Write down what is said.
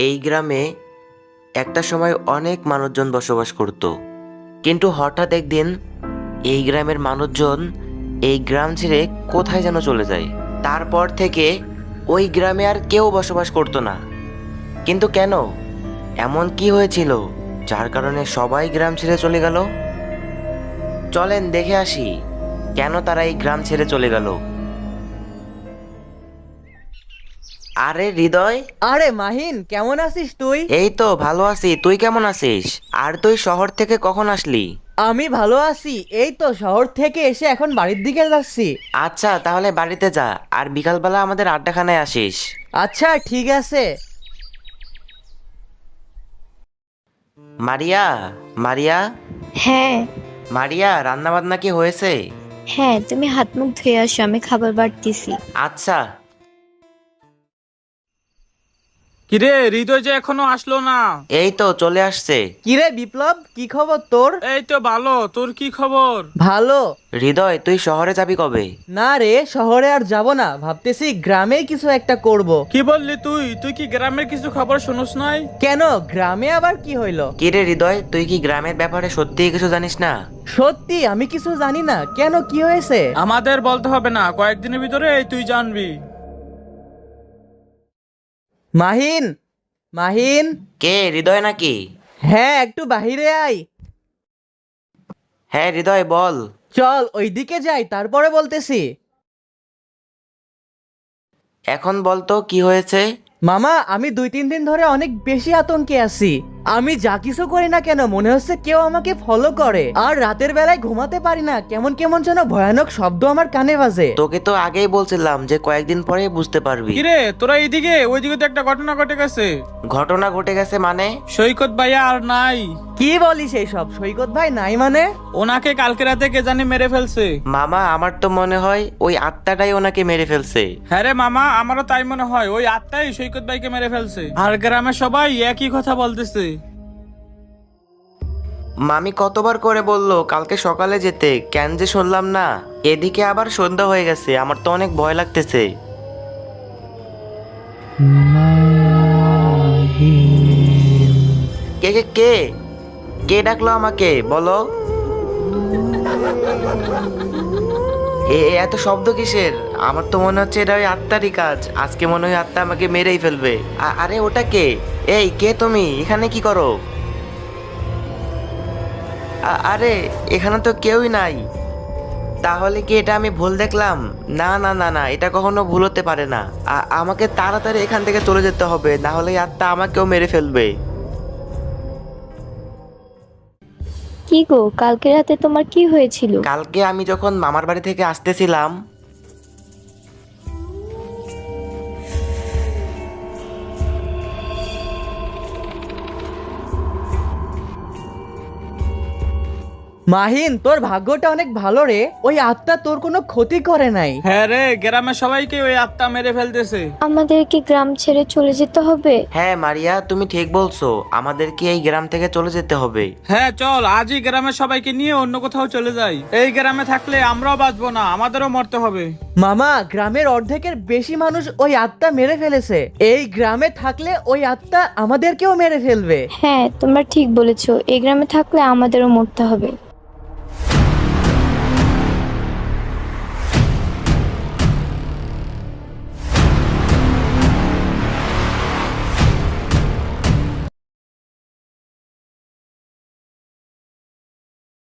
এই গ্রামে একটা সময় অনেক মানুষজন বসবাস করত, কিন্তু হঠাৎ একদিন এই গ্রামের মানুষজন এই গ্রাম ছেড়ে কোথায় যেন চলে যায়। তারপর থেকে ওই গ্রামে আর কেউ বসবাস করতো না। কিন্তু কেন, এমন কি হয়েছিল যার কারণে সবাই গ্রাম ছেড়ে চলে গেল? চলেন দেখে আসি কেন তারা এই গ্রাম ছেড়ে চলে গেল। আরে হৃদয়, আরে মাহিন, কেমন আছিস তুই? এই তো ভালো আছি, তুই কেমন আছিস? আর তুই শহর থেকে কখন আসলি? আমি ভালো আছি, এই তো শহর থেকে এসে এখন বাড়ির দিকে যাচ্ছি। আচ্ছা, তাহলে বাড়িতে যা, আর বিকালবেলা আমাদের আড্ডাখানায় আসিস। আচ্ছা ঠিক আছে। মারিয়া, মারিয়া, হ্যাঁ। মারিয়া, রান্না বান্না কি হয়েছে? হ্যাঁ, তুমি হাত মুখ ধুয়ে আসো, আমি খাবার বাড়তেছি। আচ্ছা। কিরে হৃদয় যে এখনো আসলো না? এই তো চলে আসছে। কিরে বিপ্লব, কি খবর তোর? এই তো ভালো, তোর কি খবর? ভালো। হৃদয়, তুই শহরে যাবি কবে? না রে, শহরে আর যাব না, ভাবতেছি গ্রামেই কিছু একটা করব। কি বললি তুই? তুই কি গ্রামের কিছু খবর শুনোস নাই? কেন, গ্রামে আবার কি হইলো? কিরে হৃদয়, তুই কি গ্রামের ব্যাপারে সত্যিই কিছু জানিস না? সত্যি আমি কিছু জানি না, কেন কি হয়েছে? আমাদের বলতে হবে না, কয়েকদিনের ভিতরে তুই জানবি। মাহিন, মাহিন। কে, হৃদয় নাকি? হ্যাঁ, একটু বাহিরে আয়। হ্যাঁ হৃদয়, বল। চল ওইদিকে যাই, তারপরে বলতেছি। এখন বল তো কি হয়েছে? মামা, আমি 2-3 দিন ধরে অনেক বেশি আতঙ্কে আছি। আমি যা কিছু করি না কেন মনে হচ্ছে কেউ আমাকে ফলো করে, আর রাতের বেলায় ঘুমাতে পারি না, কেমন কেমন যেন ভয়ানক শব্দ আমার কানে বাজে। তোকে তো আগেই বলছিলাম যে কয়েকদিন পরে বুঝতে পারবি। কিরে তোরা এইদিকে, ওইদিকে তো একটা ঘটনা ঘটে গেছে। ঘটনা ঘটে গেছে মানে? সৈকত ভাইয়া আর নাই। কি বলিস এইসব? সৈকত ভাই নাই মানে? ওনাকে কালকে রাতে কে জানি মেরে ফেলছে। মামা, আমার তো মনে হয় ওই আত্মাটাই ওনাকে মেরে ফেলছে। হ্যাঁ রে মামা, আমারও তাই মনে হয়, ওই আত্মাই সৈকত ভাইকে মেরে ফেলছে। আর গ্রামের সবাই একই কথা বলতেছে। মামি কতবার করে বললো কালকে সকালে যেতে, কেন যে শুনলাম না। এদিকে আবার সন্ধ্যা হয়ে গেছে, আমার তো অনেক ভয় লাগতেছে। কে কে কে কে ডাকলো আমাকে, বলো। এত শব্দ কিসের? আমার তো মনে হচ্ছে এটা ওই আত্মারই কাজ, আজকে মনে হয় আত্মা আমাকে মেরেই ফেলবে। আরে ওটা কে? এই কে তুমি, এখানে কি করো? আরে এখানে তো কেউই নাই। তাহলে কি এটা আমি ভুল দেখলাম? না না না না, এটা কখনো ভুল হতে পারে না। আমাকে তাড়াতাড়ি এখান থেকে চলে যেতে হবে, না হলে এই আত্মা আমাকেও মেরে ফেলবে। কি গো, কালকে রাতে তোমার কি হয়েছিল? কালকে আমি যখন মামার বাড়ি থেকে আসতেছিলাম, মাহিন, তোর ভাগ্যটা অনেক ভালো রে, ওই আত্মা তোর কোনো ক্ষতি করে নাই। হ্যাঁ রে, গ্রামের সবাইকে ওই আত্মা মেরে ফেলতেছে। আমাদেরকে গ্রাম ছেড়ে চলে যেতে হবে? হ্যাঁ মারিয়া, তুমি ঠিক বলছো, আমাদেরকে এই গ্রাম থেকে চলে যেতে হবে। হ্যাঁ চল, আজই গ্রামের সবাইকে নিয়ে অন্য কোথাও চলে যাই। এই গ্রামে থাকলে আমরাও বাঁচবো না, আমাদেরও মরতে হবে। মামা, গ্রামের অর্ধেকের বেশি মানুষ ওই আত্মা মেরে ফেলেছে, এই গ্রামে থাকলে ওই আত্মা আমাদেরকেও মেরে ফেলবে। হ্যাঁ, তোমরা ঠিক বলেছো, এই গ্রামে থাকলে আমাদেরও মরতে হবে।